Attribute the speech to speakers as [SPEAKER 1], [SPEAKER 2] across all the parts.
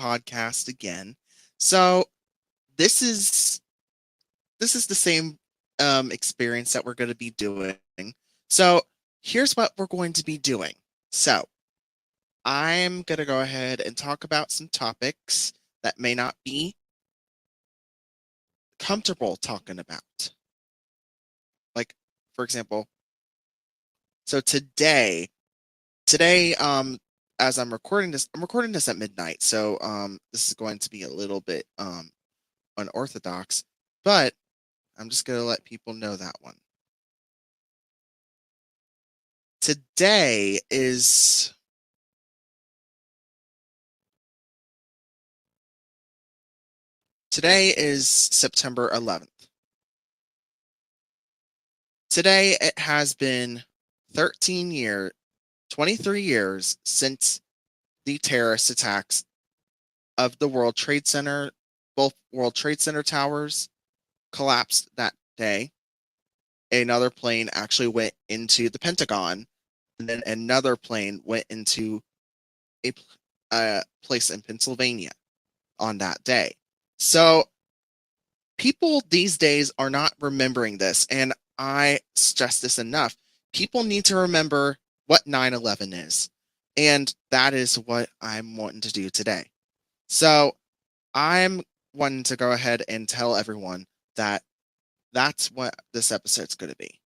[SPEAKER 1] podcast again. So this is this is the same experience that we're going to be doing. So here's what we're going to be doing. So I'm going to go ahead and talk about some topics that may not be comfortable talking about. Like, for example, so today, as I'm recording this at midnight. So this is going to be a little bit unorthodox, but I'm just going to let people know that one. Today is Today is September 11th. Today it has been 23 years since the terrorist attacks of the World Trade Center. Both World Trade Center towers collapsed that day. Another plane actually went into the Pentagon, and then another plane went into a place in Pennsylvania on that day. So people these days are not remembering this, and I stress this enough. People need to remember what 9/11 is, and that is what I'm wanting to do today. So I'm wanting to go ahead and tell everyone that that's what this episode's going to be.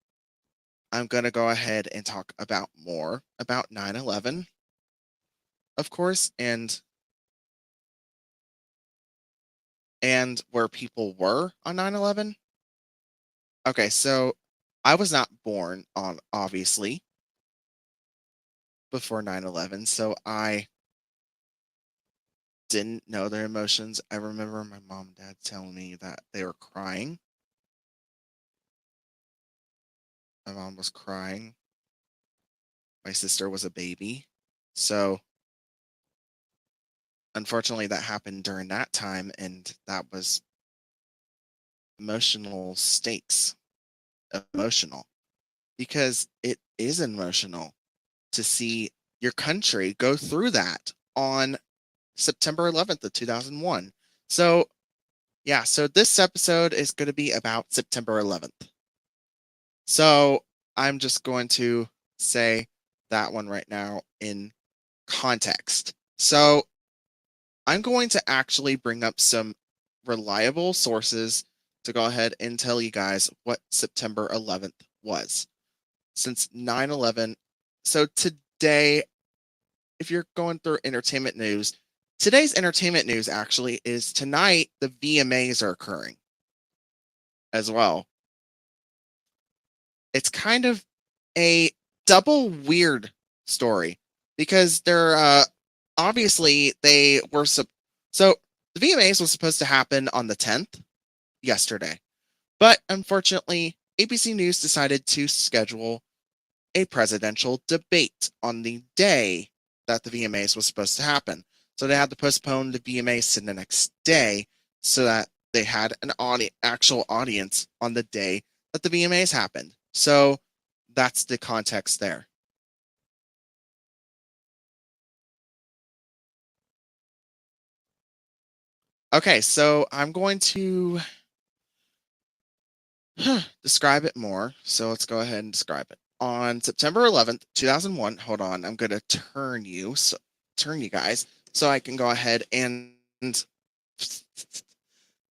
[SPEAKER 1] I'm going to go ahead and talk about more about 9/11, of course, and where people were on 9/11. Okay, so I was not born on obviously before 9/11, so I didn't know their emotions. I remember my mom and dad telling me that they were crying. My mom was crying. My sister was a baby. So unfortunately that happened during that time, and that was emotional stakes. Emotional. Because it is emotional to see your country go through that on September 11th of 2001. So, yeah, so this episode is going to be about September 11th. So, I'm just going to say that one right now in context. So, I'm going to actually bring up some reliable sources to go ahead and tell you guys what September 11th was. Since 9/11, so today, if you're going through entertainment news, today's entertainment news actually is tonight the VMAs are occurring as well. It's kind of a double weird story because they're obviously they were so the VMAs was supposed to happen on the 10th yesterday, but unfortunately ABC News decided to schedule a presidential debate on the day that the VMAs was supposed to happen. So they had to postpone the VMAs to the next day so that they had an actual audience on the day that the VMAs happened. So that's the context there. Okay, so I'm going to describe it more. So let's go ahead and describe it. On September 11th, 2001, hold on, I'm going to turn you guys so I can go ahead and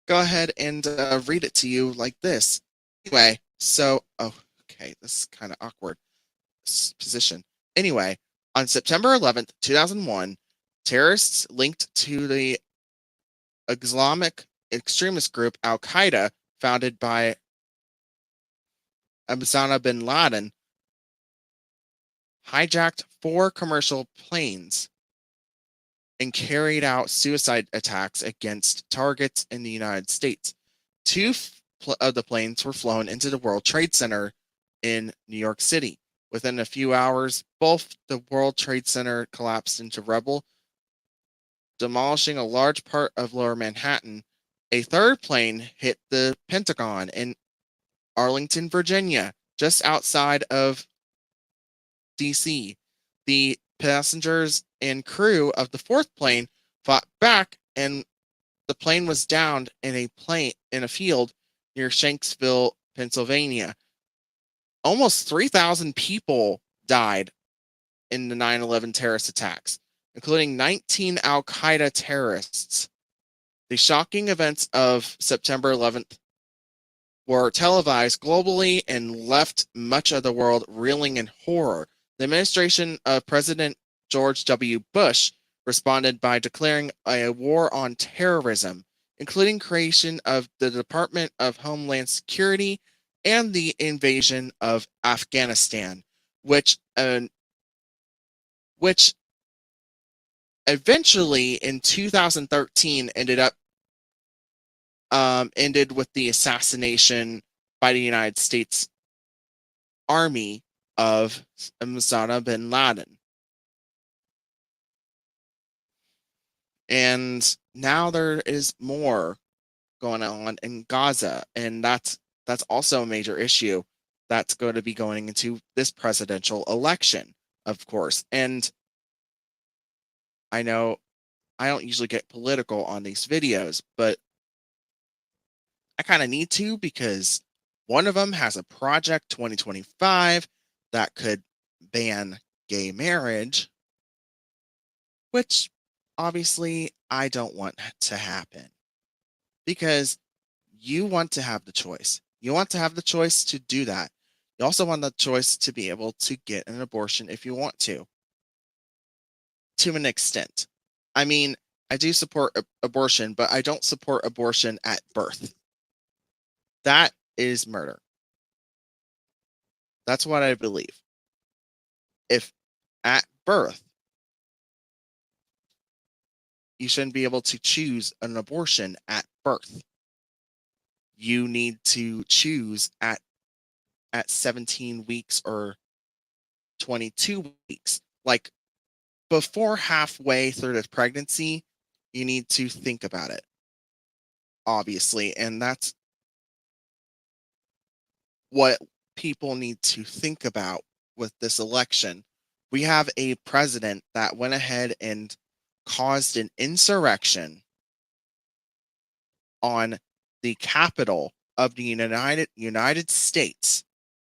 [SPEAKER 1] read it to you like this. Anyway, so okay, this is kind of awkward position. Anyway, on September 11th, 2001, terrorists linked to the Islamic extremist group Al Qaeda, founded by Osama bin Laden, hijacked 4 commercial planes and carried out suicide attacks against targets in the United States. Two of the planes were flown into the World Trade Center in New York City. Within a few hours, both the World Trade Center collapsed into rubble, demolishing a large part of lower Manhattan. A third plane hit the Pentagon in Arlington, Virginia, just outside of DC. The passengers and crew of the fourth plane fought back, and the plane was downed in a field near Shanksville, Pennsylvania. Almost 3,000 people died in the 9/11 terrorist attacks, including 19 Al-Qaeda terrorists. The shocking events of September 11th were televised globally and left much of the world reeling in horror. The administration of President George W. Bush responded by declaring a war on terrorism, including creation of the Department of Homeland Security and the invasion of Afghanistan, which eventually in 2013 ended with the assassination by the United States Army of Osama bin Laden. And now there is more going on in Gaza, and that's also a major issue that's going to be going into this presidential election, of course. And I know I don't usually get political on these videos, but I kind of need to, because one of them has a Project 2025 that could ban gay marriage, which obviously I don't want to happen, because you want to have the choice. You want to have the choice to do that. You also want the choice to be able to get an abortion if you want to an extent. I mean, I do support abortion, but I don't support abortion at birth. That is murder. That's what I believe. If at birth, you shouldn't be able to choose an abortion at birth. You need to choose at 17 weeks or 22 weeks. Like, before halfway through the pregnancy, you need to think about it, obviously. And that's what people need to think about with this election. We have a president that went ahead and caused an insurrection on the capital of the United States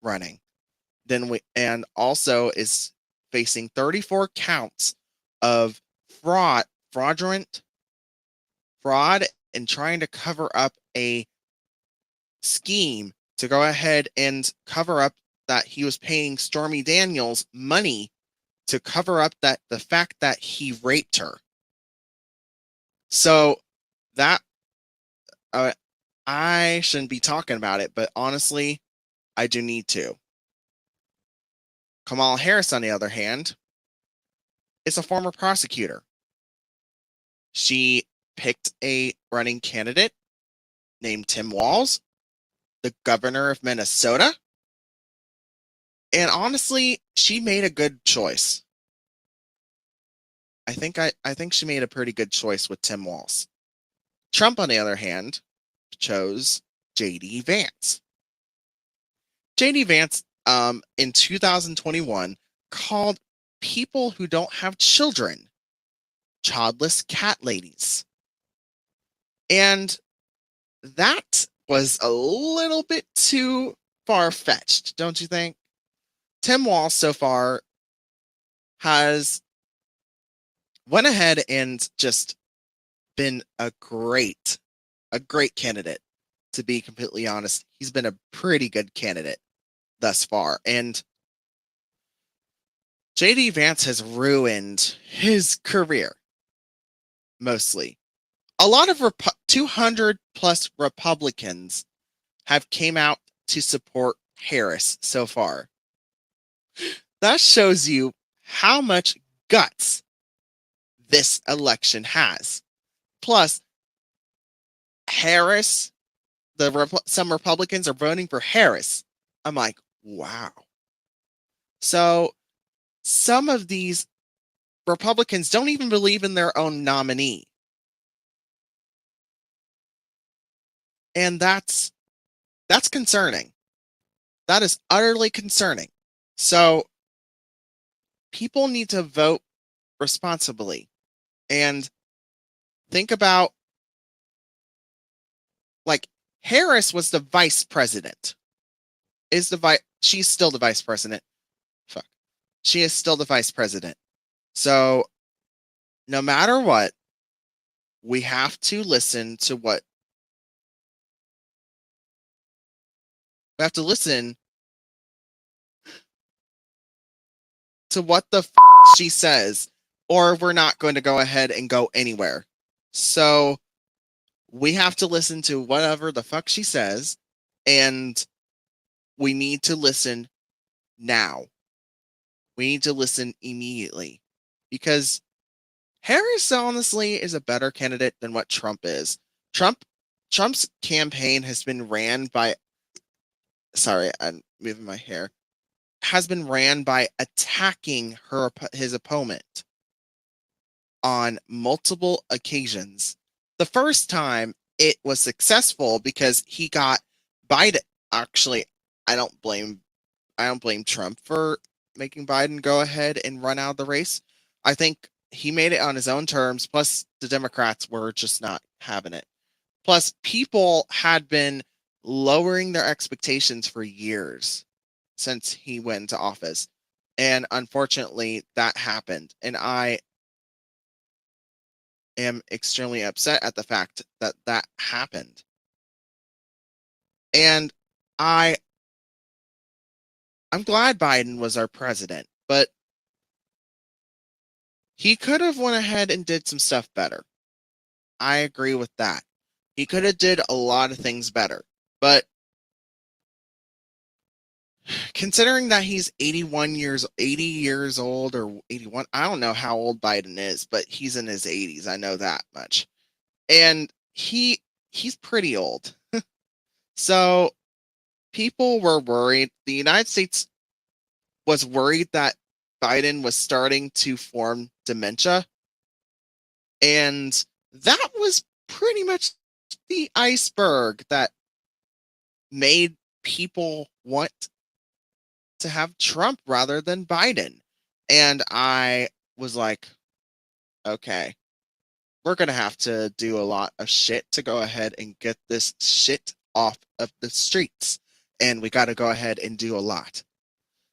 [SPEAKER 1] running. And also is facing 34 counts of fraud and trying to cover up a scheme to go ahead and cover up that he was paying Stormy Daniels money to cover up the fact that he raped her. So that I shouldn't be talking about it, but honestly, I do need to. Kamala Harris, on the other hand, is a former prosecutor. She picked a running candidate named Tim Walz, the governor of Minnesota. And honestly, she made a good choice. I think she made a pretty good choice with Tim Walz. Trump, on the other hand, chose J.D. Vance. J.D. Vance, in 2021, called people who don't have children childless cat ladies. And that was a little bit too far-fetched, don't you think? Tim Walz so far has went ahead and just been a great candidate. To be completely honest, he's been a pretty good candidate thus far. And J.D. Vance has ruined his career, mostly. A lot of 200 plus Republicans have came out to support Harris so far. That shows you how much guts this election has. Plus, Harris, some Republicans are voting for Harris. I'm like, wow. So some of these Republicans don't even believe in their own nominee. And that's concerning. That is utterly concerning. So people need to vote responsibly. And think about, like, Harris was the vice president. She's still the vice president. Fuck. She is still the vice president. So no matter what, we have to listen to what we have to listen to what the she says, or we're not going to go ahead and go anywhere. So we have to listen to whatever the fuck she says, and we need to listen now. We need to listen immediately, because Harris honestly is a better candidate than what Trump is. Trump's campaign has been ran by, sorry, I'm moving my hair, has been ran by attacking his opponent on multiple occasions. The first time it was successful because he got Biden. Actually, I don't blame Trump for making Biden go ahead and run out of the race. I think he made it on his own terms. Plus, the Democrats were just not having it. Plus, people had been lowering their expectations for years since he went into office. And unfortunately, that happened. And I am extremely upset at the fact that that happened. And I'm glad Biden was our president, but he could have went ahead and did some stuff better. I agree with that. He could have did a lot of things better. But considering that he's 80 years old, or 81, I don't know how old Biden is, but he's in his 80s. I know that much. And he's pretty old. So people were worried. The United States was worried that Biden was starting to form dementia. And that was pretty much the iceberg that made people want to have Trump rather than Biden. And I was like, okay, we're going to have to do a lot of shit to go ahead and get this shit off of the streets. And we got to go ahead and do a lot.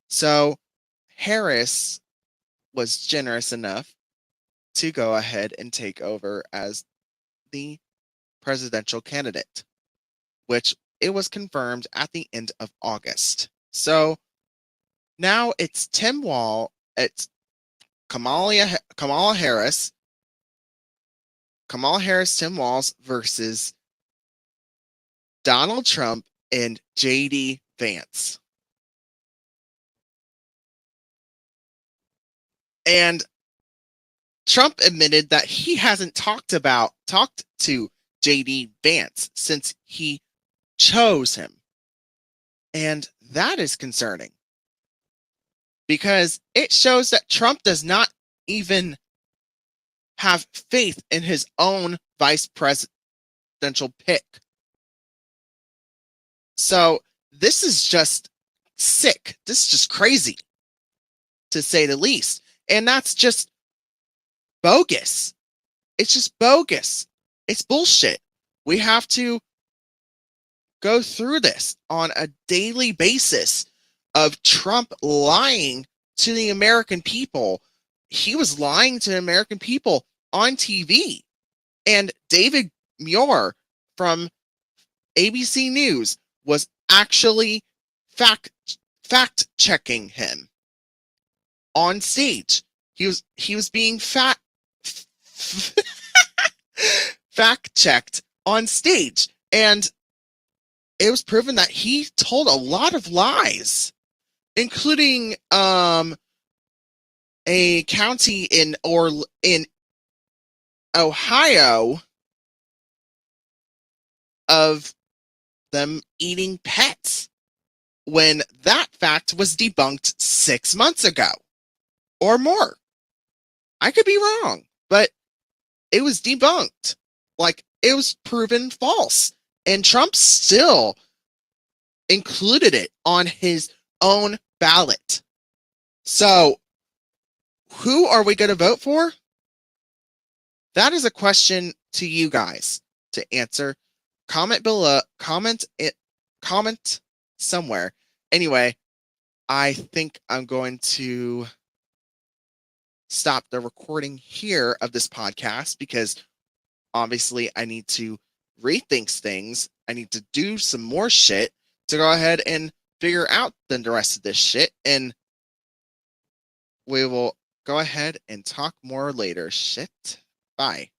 [SPEAKER 1] So Harris was generous enough to go ahead and take over as the presidential candidate, which it was confirmed at the end of August. So now it's it's Kamala Harris, Tim Walz versus Donald Trump and JD Vance. And Trump admitted that he hasn't talked to JD Vance since he chose him. And that is concerning, because it shows that Trump does not even have faith in his own vice presidential pick. So this is just sick. This is just crazy, to say the least. And that's just bogus. It's just bogus. It's bullshit. We have to go through this on a daily basis of Trump lying to the American people. He was lying to the American people on TV. And David Muir from ABC News was actually fact checking him on stage. He was being fact checked on stage, and it was proven that he told a lot of lies, including a county in Ohio of them eating pets, when that fact was debunked 6 months ago or more. I could be wrong, but it was debunked. Like, it was proven false. And Trump still included it on his own ballot. So, who are we going to vote for? That is a question to you guys to answer. Comment below, comment somewhere. Anyway, I think I'm going to stop the recording here of this podcast because obviously I need to rethink things. I need to do some more shit to go ahead and figure out the rest of this shit. And we will go ahead and talk more later. Shit. Bye.